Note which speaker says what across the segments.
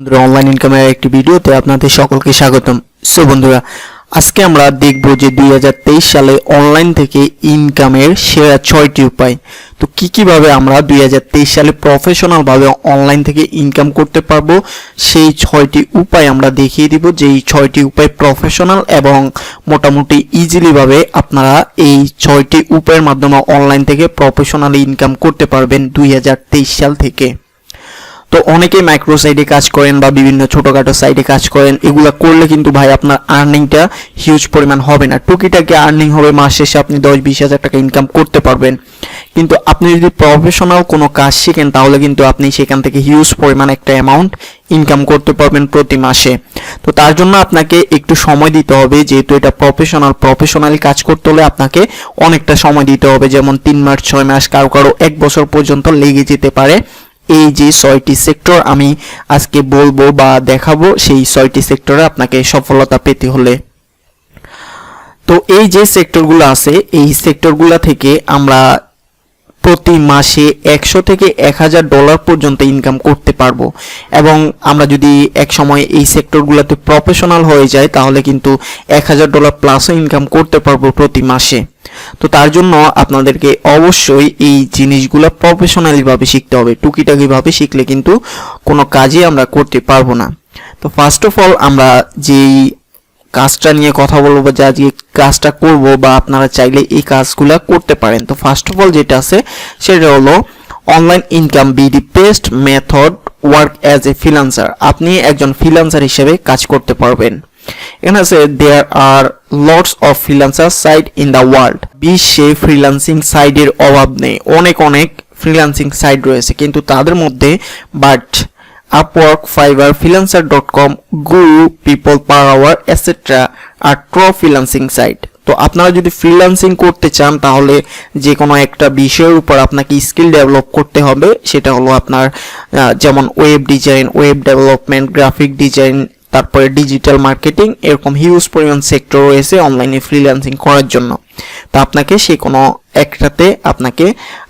Speaker 1: বন্ধুরা অনলাইন ইনকামের একটি ভিডিওতে আপনাদের সকলকে স্বাগতম। সো বন্ধুরা, আজকে আমরা দেখব যে 2023 সালে অনলাইন থেকে ইনকামের সেরা 6টি উপায়। তো কিভাবে আমরা 2023 সালে প্রফেশনাল ভাবে অনলাইন থেকে ইনকাম করতে পারবো সেই 6টি উপায় আমরা দেখিয়ে দিব। যে এই 6টি উপায় প্রফেশনাল এবং মোটামুটি ইজিলি ভাবে আপনারা এই 6টি উপায়ের মাধ্যমে অনলাইন থেকে প্রফেশনালি ইনকাম করতে পারবেন 2023 সাল থেকে। তো অনেকেই মাইক্রো সাইটে কাজ করেন বা বিভিন্ন ছোটখাটো সাইটে কাজ করেন, এগুলা করলে কিন্তু ভাই আপনার আর্নিংটা হিউজ পরিমাণ হবে না। টুকিটাকি আর্নিং হবে, মাস শেষে আপনি 10-20 হাজার টাকা ইনকাম করতে পারবেন। কিন্তু আপনি যদি প্রফেশনাল কোনো কাজ শিখেন তাহলে কিন্তু আপনি সেখান থেকে হিউজ পরিমাণ একটা অ্যামাউন্ট ইনকাম করতে পারবেন প্রতি মাসে। তো তার জন্য আপনাকে একটু সময় দিতে হবে, যেহেতু এটা প্রফেশনালি কাজ করতে হলে আপনাকে অনেকটা সময় দিতে হবে, যেমন 3 মাস 6 মাস, কারো 1 বছর পর্যন্ত লেগে যেতে পারে। এই যে 6টি সেক্টর আমি আজকে বলবো বা দেখাবো, সেই 6টি সেক্টরে আপনাকে সফলতা পেতে হলে। তো এই যে সেক্টরগুলো আছে, এই সেক্টরগুলো থেকে আমরা প্রতি মাসে 100 থেকে 1000 ডলার পর্যন্ত ইনকাম করতে পারবো। এবং আমরা যদি এক সময় এই সেক্টরগুলোতে প্রফেশনাল হয়ে যায় তাহলে কিন্তু 1000 ডলার প্লাসও ইনকাম করতে পারবো প্রতি মাসে। তো তার জন্য আপনাদেরকে অবশ্যই এই জিনিসগুলো প্রফেশনালি ভাবে শিখতে হবে। টুকিটাকি ভাবে শিখলে কিন্তু কোনো কাজই আমরা করতে পারবো না। তো ফার্স্ট অফ অল আমরা যেই কাজটা নিয়ে কথা বলবো, যা যে কাজটা করব বা আপনারা চাইলে এই কাজগুলো করতে পারেন। তো ফার্স্ট অফ অল যেটা আছে সেটা হলো online income be the best method work as a freelancer. আপনি একজন ফ্রিল্যান্সার হিসেবে কাজ করতে পারবেন। এখানে আছে there are lots of freelancer site in the world. বিশ্বে ফ্রিল্যান্সিং সাইটের অভাব নেই, অনেক ফ্রিল্যান্সিং সাইট রয়েছে, কিন্তু তাদের মধ্যে but Upwork, Fiverr, Freelancer.com, Guru, People Per Hour, etc. আর টপ ফ্রিল্যান্সিং সাইট। তো আপনারা যদি ফ্রিল্যান্সিং করতে চান তাহলে যে কোনো একটা বিষয়ের উপর আপনাকে স্কিল ডেভেলপ করতে হবে। সেটা হলো আপনার যেমন web design, web development, graphic design, তারপরে ডিজিটাল মার্কেটিং, এরকম হিউজ পরিমাণ সেক্টর রয়েছে অনলাইনে ফ্রিল্যান্সিং করার জন্য। তো আপনাকে সেই কোনো একটাতে আপনাকে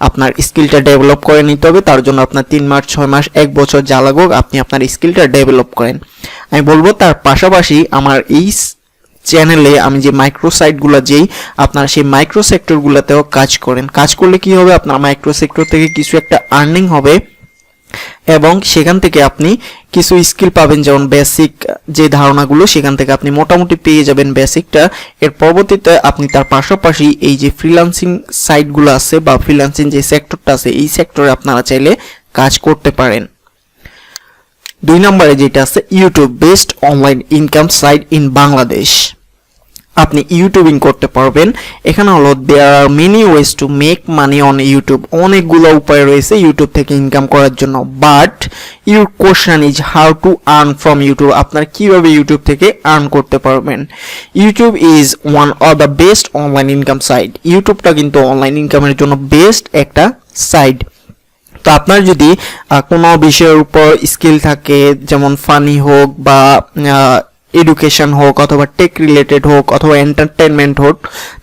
Speaker 1: আপনার স্কিলটা ডেভেলপ করে নিতে হবে। তার জন্য আপনার 3 মাস 6 মাস 1 বছর যা লাগুক আপনি আপনার স্কিলটা ডেভেলপ করেন। আমি বলবো তার পাশাপাশি আমার এই চ্যানেলে আমি যে মাইক্রো সাইটগুলো যেই আপনারা সেই মাইক্রো সেক্টরগুলোতেও কাজ করেন। কাজ করলে কি হবে, আপনার মাইক্রো সেক্টর থেকে কিছু একটা আর্নিং হবে এবং সেখান থেকে আপনি কিছু স্কিল পাবেন, যেমন বেসিক যে ধারণাগুলো সেখান থেকে আপনি মোটামুটি পেয়ে যাবেন বেসিকটা। এর পরবর্তীতে আপনি তার পাশাপাশি এই যে ফ্রিল্যান্সিং সাইটগুলো আছে বা ফ্রিল্যান্সিং যে সেক্টরটা আছে এই সেক্টরে আপনারা চাইলে কাজ করতে পারেন। 2 নম্বরে যেটা আছে YouTube best online income site in Bangladesh. আপনি ইউটিউবিং করতে পারবেন। এখানে হলো there are many ways to make money on YouTube. অনেকগুলো উপায় রয়েছে ইউটিউব থেকে ইনকাম করার জন্য, but your question is how to earn from YouTube. আপনারা কিভাবে ইউটিউব থেকে আর্ন করতে পারবেন। YouTube is one of the best online income site. ইউটিউবটা কিন্তু অনলাইন ইনকামের জন্য বেস্ট একটা সাইট। তো আপনার যদি কোনো বিষয়ের উপর স্কিল থাকে, যেমন ফানি হোক বা এডুকেশন হোক অথবা টেক রিলেটেড হোক অথবা এন্টারটেনমেন্ট হোক,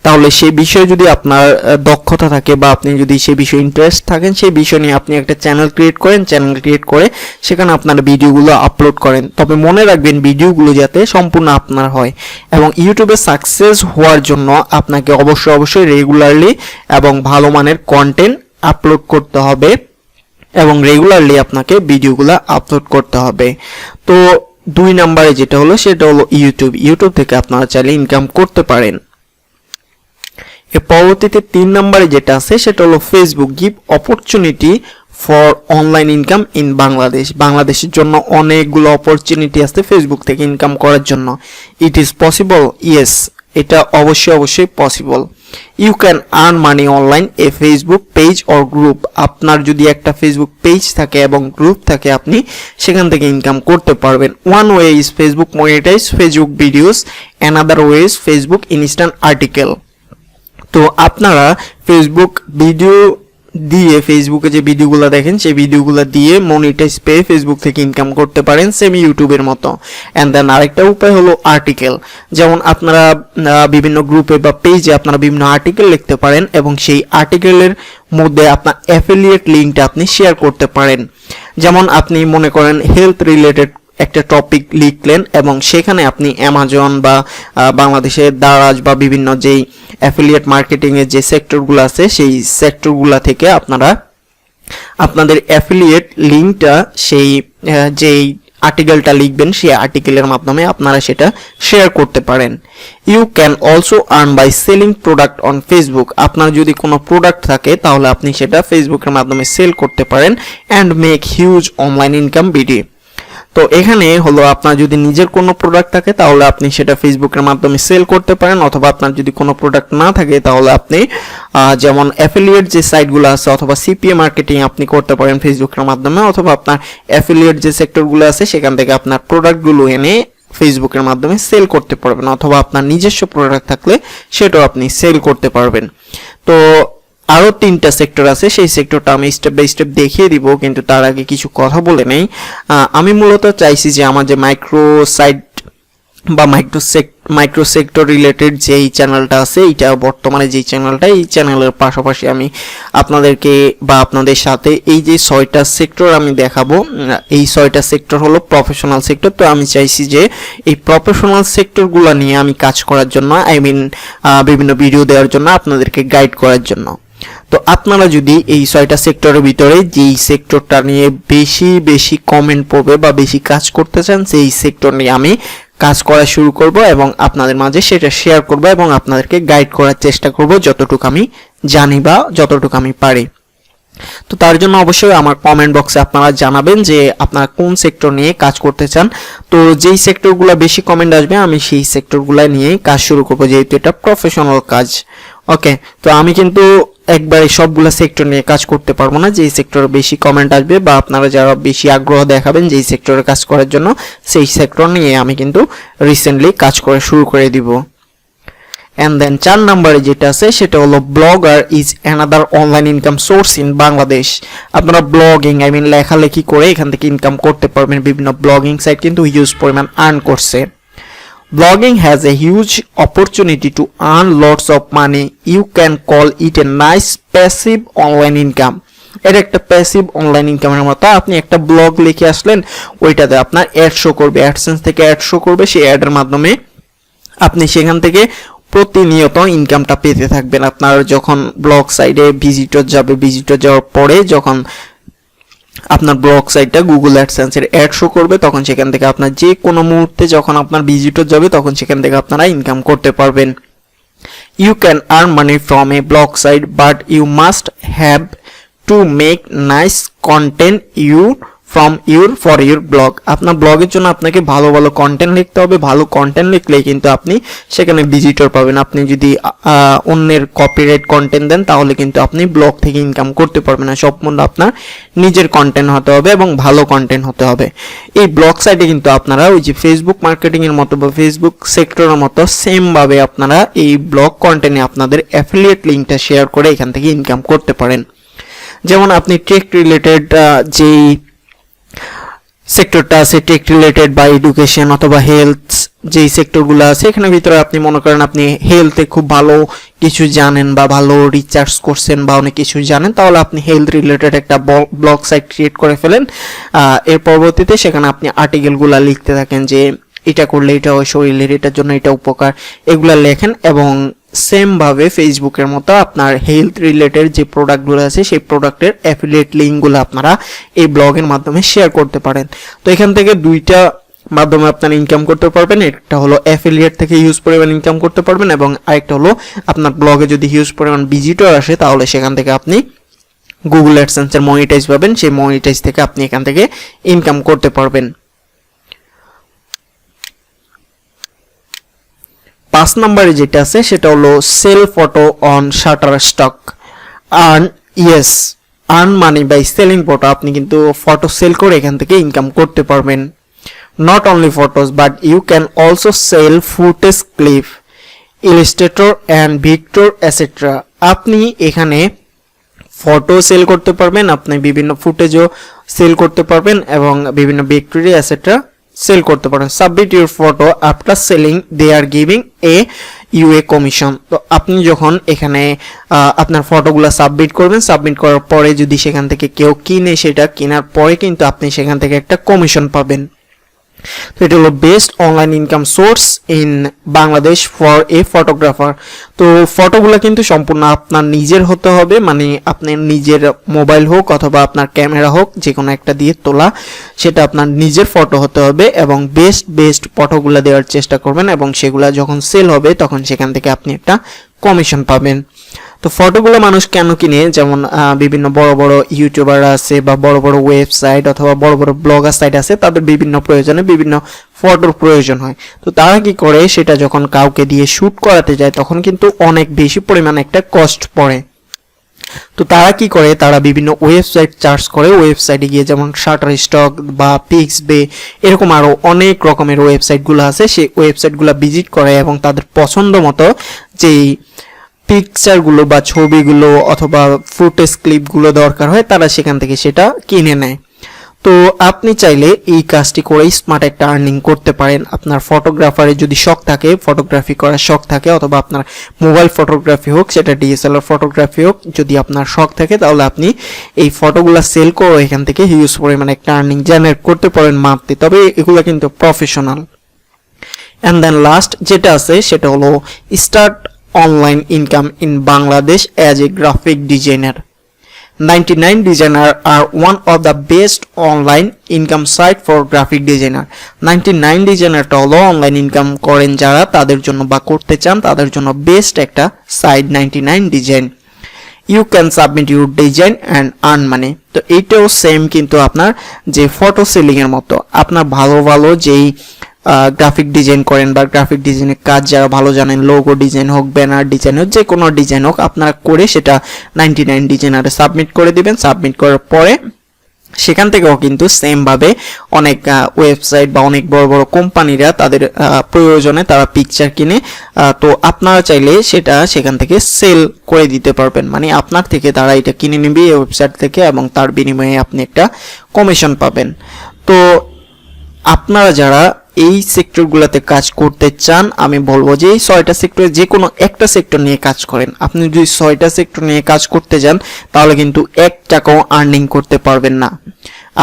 Speaker 1: তাহলে সেই বিষয়ে যদি আপনার দক্ষতা থাকে বা আপনি যদি সেই বিষয়ে ইন্টারেস্ট থাকেন, সেই বিষয় নিয়ে আপনি একটা চ্যানেল ক্রিয়েট করেন। চ্যানেল ক্রিয়েট করে সেখানে আপনার ভিডিওগুলো আপলোড করেন। তবে মনে রাখবেন ভিডিওগুলো যাতে সম্পূর্ণ আপনার হয়। এবং ইউটিউবে সাকসেস হওয়ার জন্য আপনাকে অবশ্যই রেগুলারলি এবং ভালো মানের কন্টেন্ট আপলোড করতে হবে এবং রেগুলারলি আপনাকে ভিডিওগুলো আপলোড করতে হবে। তো 2 নম্বরে যেটা হলো সেটা হলো ইউটিউব থেকে আপনারা চাইলে ইনকাম করতে পারেন। এর পরবর্তীতে 3 নম্বরে যেটা আছে সেটা হলো Facebook give opportunity for online income in Bangladesh. বাংলাদেশের জন্য অনেকগুলো অপরচুনিটি আছে ফেসবুক থেকে ইনকাম করার জন্য। ইট ইজ পসিবল, ইয়েস, এটা অবশ্যই possible. You can earn money online a Facebook page or group. আপনার যদি একটা ফেসবুক পেজ থাকে এবং গ্রুপ থাকে আপনি সেখান থেকে ইনকাম করতে পারবেন। One way is Facebook monetize Facebook videos, another way is Facebook instant article. তো আপনারা ফেসবুক ভিডিও দিয়ে, ফেসবুকে যে ভিডিওগুলো দেখেন সেই ভিডিওগুলো দিয়ে মনিটাইজ পেয়ে ফেসবুক থেকে ইনকাম করতে পারেন, সেম ইউটিউবের মতো। অ্যান্ড দেন আরেকটা উপায় হলো আর্টিকেল। যেমন আপনারা বিভিন্ন গ্রুপে বা পেজে আপনারা বিভিন্ন আর্টিকেল লিখতে পারেন এবং সেই আর্টিকেলের মধ্যে আপনার অ্যাফিলিয়েট লিঙ্কটা আপনি শেয়ার করতে পারেন। যেমন আপনি মনে করেন হেলথ রিলেটেড একটা টপিক লিখলেন এবং সেখানে আপনি অ্যামাজন বা বাংলাদেশের দারাজ বা বিভিন্ন যেই অ্যাফিলিয়েট মার্কেটিং এর যে সেক্টরগুলো আছে সেই সেক্টরগুলো থেকে আপনারা আপনাদের অ্যাফিলিয়েট লিংকটা সেই যেই আর্টিকেলটা লিখবেন সেই আর্টিকেলের মাধ্যমে আপনারা সেটা শেয়ার করতে পারেন। You can also earn by selling product on Facebook. আপনার যদি কোনো প্রোডাক্ট থাকে তাহলে আপনি সেটা ফেসবুকের মাধ্যমে সেল করতে পারেন and make huge online income video. তো এখানে হলো আপনার যদি নিজের কোনো প্রোডাক্ট থাকে তাহলে আপনি সেটা ফেসবুকের মাধ্যমে সেল করতে পারেন, অথবা আপনার যদি কোনো প্রোডাক্ট না থাকে তাহলে আপনি যেমন অ্যাফিলিয়েট যে সাইটগুলো আছে অথবা সিপিএ মার্কেটিং আপনি করতে পারেন ফেসবুকের মাধ্যমে, অথবা আপনার অ্যাফিলিয়েট যে সেক্টরগুলো আছে সেখান থেকে আপনার প্রোডাক্টগুলো এনে ফেসবুকের মাধ্যমে সেল করতে পারবেন, অথবা আপনার নিজস্ব প্রোডাক্ট থাকলে সেটাও আপনি সেল করতে পারবেন। তো আরো 3টা সেক্টর আছে, সেই সেক্টরটা আমি স্টেপ বাই স্টেপ দেখিয়ে দিব, কিন্তু তার আগে কিছু কথা বলে নেই। আমি মূলত চাইছি যে আমার যে মাইক্রো সাইট বা মাইক্রো সেক্টর রিলেটেড যেই চ্যানেলটা আছে, এইটা বর্তমানে যেই চ্যানেলটা, এই চ্যানেলের পাশাপাশি আমি আপনাদেরকে বা আপনাদের সাথে এই যে 6টা সেক্টর আমি দেখাবো, এই 6টা সেক্টর হলো প্রফেশনাল সেক্টর। তো আমি চাইছি যে এই প্রফেশনাল সেক্টরগুলো নিয়ে আমি কাজ করার জন্য, বিভিন্ন ভিডিও দেওয়ার জন্য, আপনাদেরকে গাইড করার জন্য। তো আপনারা যদি এই 6টা সেক্টরের ভিতরে যেই সেক্টরটা নিয়ে বেশি বেশি কমেন্ট পড়বে বা বেশি কাজ করতে চান, সেই সেক্টর নিয়ে আমি কাজ করা শুরু করব এবং আপনাদের মাঝে সেটা শেয়ার করব এবং আপনাদেরকে গাইড করার চেষ্টা করব যতটুকু আমি জানি বা যতটুকু আমি পারি। তো তার জন্য অবশ্যই আমার কমেন্ট বক্সে আপনারা জানাবেন যে আপনারা কোন সেক্টর নিয়ে কাজ করতে চান। তো যেই সেক্টরগুলো বেশি কমেন্ট আসবে আমি সেই সেক্টরগুলো নিয়ে কাজ শুরু করব, যেহেতু এটা প্রফেশনাল কাজ। ওকে, তো আমি কিন্তু একবারে সবগুলো সেক্টর নিয়ে কাজ করতে পারবো না। যেই সেক্টরে বেশি কমেন্ট আসবে বা আপনারা যারা বেশি আগ্রহ দেখাবেন যেই সেক্টরে কাজ করার জন্য, সেই সেক্টর নিয়ে আমি কিন্তু রিসেন্টলি কাজ করা শুরু করে দিব। এন্ড দেন 4 নম্বরে যেটা আছে সেটা হলো blogger is another online income source in Bangladesh. আপনারা ব্লগিং লেখালেখি করে এখান থেকে ইনকাম করতে পারবেন। বিভিন্ন ব্লগিং সাইট কিন্তু হিউজ পরিমাণ আর্ন করছে। Blogging has a huge opportunity to earn lots of money. You can call it a nice passive online income. এটা একটা প্যাসিভ অনলাইন ইনকামের মতো। আপনি একটা ব্লগ লিখে আসলেন, ওইটাতে আপনার অ্যাড শো করবে, অ্যাডসেন্স থেকে অ্যাড শো করবে, সেই অ্যাডের মাধ্যমে আপনি সেখান থেকে প্রতিনিয়ত ইনকামটা পেতে থাকবেন। আপনার যখন ব্লগ সাইটে ভিজিটর যাবে, ভিজিটর যাওয়ার পরে যখন আপনার ব্লগ সাইটটা গুগল অ্যাডসেন্সের অ্যাড শো করবে, তখন সেখান থেকে আপনার যে কোনো মুহূর্তে যখন আপনার ভিজিটর যাবে তখন সেখান থেকে আপনারা ইনকাম করতে পারবেন। You can earn money from a blog site but you must have to make nice content for your blog. আপনার ব্লগের জন্য আপনাকে ভালো ভালো কন্টেন্ট লিখতে হবে। ভালো কন্টেন্ট লিখলেই কিন্তু আপনি সেখানে ভিজিটর পাবেন। আপনি যদি অন্যের কপিরাইট কন্টেন্ট দেন তাহলে কিন্তু আপনি ব্লগ থেকে ইনকাম করতে পারবেন না। সম্পূর্ণ আপনার নিজের কন্টেন্ট হতে হবে এবং ভালো কন্টেন্ট হতে হবে। এই ব্লগ সাইটে কিন্তু আপনারা ওই যে ফেসবুক মার্কেটিং এর মতো বা ফেসবুক সেক্টরের মতো সেম ভাবে আপনারা এই ব্লগ কন্টেন্টে আপনাদের অ্যাফিলিয়েট লিঙ্কটা শেয়ার করে এখান থেকে ইনকাম করতে পারেন। যেমন আপনি টেক রিলেটেড যেই সেক্টরটা আছে, টেক রিলেটেড বা এডুকেশন অথবা হেলথ যেই সেক্টরগুলো আছে, এখানে ভিতরে আপনি মনে করেন আপনি হেলথে খুব ভালো কিছু জানেন বা ভালো রিসার্চ করছেন বা অনেক কিছু জানেন, তাহলে আপনি হেলথ রিলেটেড একটা ব্লগ সাইট ক্রিয়েট করে ফেলেন। এর পরবর্তীতে সেখানে আপনি আর্টিকেলগুলো লিখতে থাকেন যে এটা করলে এটা হয় শরীরের, এটার জন্য এটা উপকার, এগুলা লেখেন এবং সেম ভাবে ফেসবুকের মতো আপনার হেলথ রিলেটেড যে প্রোডাক্টগুলো আছে সেই প্রোডাক্টের অ্যাফিলিয়েট লিঙ্কগুলো আপনারা এই ব্লগের মাধ্যমে শেয়ার করতে পারেন। তো এখান থেকে 2টা মাধ্যমে আপনারা ইনকাম করতে পারবেন। একটা হলো অ্যাফিলিয়েট থেকে হিউজ পরিমাণ ইনকাম করতে পারবেন এবং আরেকটা হলো আপনার ব্লগে যদি হিউজ পরিমাণ ভিজিটর আসে তাহলে সেখান থেকে আপনি গুগল অ্যাডসেন্সের মনিটাইজ পাবেন। সেই মনিটাইজ থেকে আপনি এখান থেকে ইনকাম করতে পারবেন। 5 নম্বরে যেটা আছে সেটা হলো sell photo on Shutterstock. Earn money by selling photo. আপনি কিন্তু ফটো সেল করে এখান থেকে ইনকাম করতে পারবেন। Not only photos but you can also sell footage, clip, illustrator and vector etcetera. আপনি এখানে ফটো সেল করতে পারবেন, আপনি বিভিন্ন ফুটেজও সেল করতে পারবেন এবং বিভিন্ন ভিক্টরি এটসেট্রা সেল করতে পারেন। Submit your photo after selling, they are giving a commission. তো আপনি যখন এখানে আপনার ফটোগুলো সাবমিট করবেন, সাবমিট করার পরে যদি সেখান থেকে কেউ কিনে, সেটা কেনার পরে কিন্তু আপনি সেখান থেকে একটা কমিশন পাবেন। তো এটা হলো best online income source in Bangladesh for a photographer. তো ফটোগুলো কিন্তু সম্পূর্ণ আপনার নিজের হতে হবে, মানে আপনার নিজের মোবাইল হোক অথবা আপনার ক্যামেরা হোক, যে কোনো একটা দিয়ে তোলা, সেটা আপনার নিজের ফটো হতে হবে এবং বেস্ট ফটোগুলো দেওয়ার চেষ্টা করবেন এবং সেগুলো যখন সেল হবে তখন সেখান থেকে আপনি একটা কমিশন পাবেন। তো ফটোগুলো মানুষ কেন কিনে, যেমন বিভিন্ন বড় বড় ইউটিউবার আছে বা বড় বড় ওয়েবসাইট অথবা বড় বড় ব্লগার সাইট আছে, তাদের বিভিন্ন প্রয়োজনে বিভিন্ন ফটোর প্রয়োজন হয়। তো তারা কি করে, সেটা যখন কাউকে দিয়ে শ্যুট করাতে যায় তখন কিন্তু অনেক বেশি পরিমাণে একটা কস্ট পড়ে। তো তারা কি করে, তারা বিভিন্ন ওয়েবসাইট চার্জ করে, ওয়েবসাইটে গিয়ে যেমন শাটারস্টক বা পিক্সবে এরকম আরও অনেক রকমের ওয়েবসাইটগুলো আছে, সেই ওয়েবসাইটগুলো ভিজিট করে এবং তাদের পছন্দ মতো যেই পিকচারগুলো বা ছবিগুলো অথবা ফুটেজ ক্লিপগুলো দরকার হয় তারা সেখান থেকে সেটা কিনে নেয়। তো আপনি চাইলে এই কাজটি করেই স্মার্ট একটা আর্নিং করতে পারেন। আপনার ফটোগ্রাফারের যদি শখ থাকে, ফটোগ্রাফি করার শখ থাকে, অথবা আপনার মোবাইল ফটোগ্রাফি হোক, সেটা ডিএসএলআর ফটোগ্রাফি হোক, যদি আপনার শখ থাকে তাহলে আপনি এই ফটোগুলো সেল করে এখান থেকে হিউজ পরিমাণে একটা আর্নিং জেনারেট করতে পারেন মান্থলি। তবে এগুলো কিন্তু প্রফেশনাল। অ্যান্ড দেন লাস্ট যেটা আছে সেটা হলো start online income in Bangladesh as a graphic designer. 99 designer are one of the best online income site for graphic designer. 99 designer টা হলো অনলাইন ইনকাম করেন যারা, তাদের জন্য বা করতে চান তাদের জন্য বেস্ট একটা site 99 design. You can submit your design and earn money. তো এইটাও সেম কিন্তু আপনার যে ফটো সেলিং এর মতো, আপনার ভালো ভালো যেই গ্রাফিক ডিজাইন করেন বা গ্রাফিক ডিজাইনের কাজ যারা ভালো জানেন, লোগো ডিজাইন হোক, ব্যানার ডিজাইন হোক, যে কোনো ডিজাইন হোক, আপনারা করে সেটা 99 ডিজাইনারে সাবমিট করে দিবেন। সাবমিট করার পরে সেখান থেকেও কিন্তু সেম ভাবে অনেক ওয়েবসাইট বা অনেক বড় বড় কোম্পানিরা তাদের প্রয়োজনে তারা পিকচার কিনে, তো আপনারা চাইলে সেটা সেখান থেকে সেল করে দিতে পারবেন, মানে আপনার থেকে তারা এটা কিনে নেবে এই ওয়েবসাইট থেকে এবং তার বিনিময়ে আপনি একটা কমিশন পাবেন। তো আপনারা যারা এই সেক্টরগুলোতে কাজ করতে চান, আমি বলবো যে এই 6টা সেক্টরে যে কোনো একটা সেক্টর নিয়ে কাজ করেন। আপনি যদি 6টা সেক্টর নিয়ে কাজ করতে যান তাহলে কিন্তু 1 টাকাও আর্নিং করতে পারবেন না।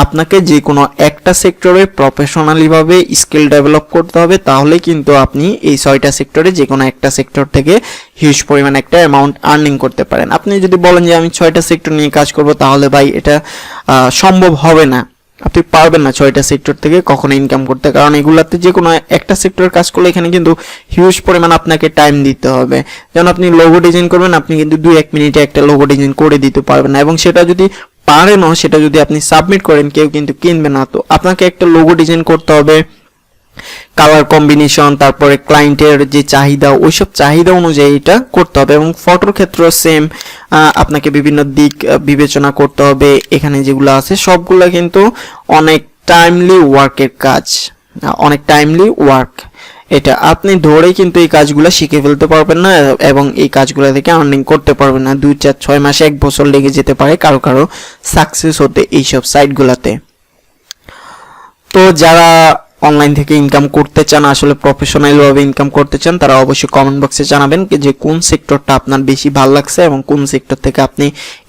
Speaker 1: আপনাকে যে কোনো একটা সেক্টরে প্রফেশনালি ভাবে স্কিল ডেভেলপ করতে হবে, তাহলে কিন্তু আপনি এই 6টা সেক্টরে যে কোনো একটা সেক্টর থেকে হিউজ পরিমাণ একটা অ্যামাউন্ট আর্নিং করতে পারেন। আপনি যদি বলেন যে আমি 6টা সেক্টর নিয়ে কাজ করব, তাহলে ভাই এটা সম্ভব হবে না। আপনি পারবেন না 6টা সেক্টর থেকে কখনো ইনকাম করতে, কারণ এগুলাতে যে কোনো একটা সেক্টরের কাজ করলে এখানে কিন্তু হিউজ পরিমাণ আপনাকে টাইম দিতে হবে। যেমন আপনি লোগো ডিজাইন করবেন, আপনি কিন্তু 2-1 মিনিটে একটা লোগো ডিজাইন করে দিতে পারবেন না, এবং সেটা যদি পারেনও, সেটা যদি আপনি সাবমিট করেন কেউ কিন্তু কিনবে না। তো আপনাকে একটা লোগো ডিজাইন করতে হবে, কালার কম্বিনেশন, তারপরে ক্লায়েন্টের যে চাহিদা, ওইসব চাহিদা অনুযায়ী এটা করতে হবে। এবং ফটোর ক্ষেত্রেও সেম, আপনাকে বিভিন্ন দিক বিবেচনা করতে হবে। এখানে যেগুলো আছে সবগুলো কিন্তু অনেক টাইমলি ওয়ার্কের কাজ, অনেক টাইমলি ওয়ার্ক। এটা আপনি ধরেই কিন্তু এই কাজগুলো শিখে ফেলতে পারবেন না এবং এই কাজগুলো থেকে আর্নিং করতে পারবেন না। 2-4-6 মাস 1 বছর লেগে যেতে পারে কারো কারো সাকসেস হতে এইসব সাইটগুলোতে। তো যারা অনলাইন থেকে ইনকাম করতে চান, আসলে প্রফেশনাল ভাবে ইনকাম করতে চান, তারা অবশ্যই কমেন্ট বক্সে জানাবেন যে কোন সেক্টরটা আপনার বেশি ভালো লাগছে এবং কোন সেক্টর থেকে আপনি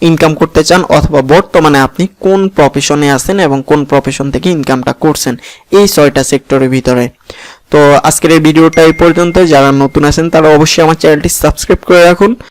Speaker 1: ইনকাম করতে চান, অথবা বর্তমানে আপনি কোন প্রফেশনে আছেন এবং কোন প্রফেশন থেকে ইনকামটা করছেন এই 6টা সেক্টরের ভিতরে। তো আজকের এই ভিডিওটা এই পর্যন্ত। যারা নতুন আছেন তারা অবশ্যই আমার চ্যানেলটি সাবস্ক্রাইব করে রাখুন।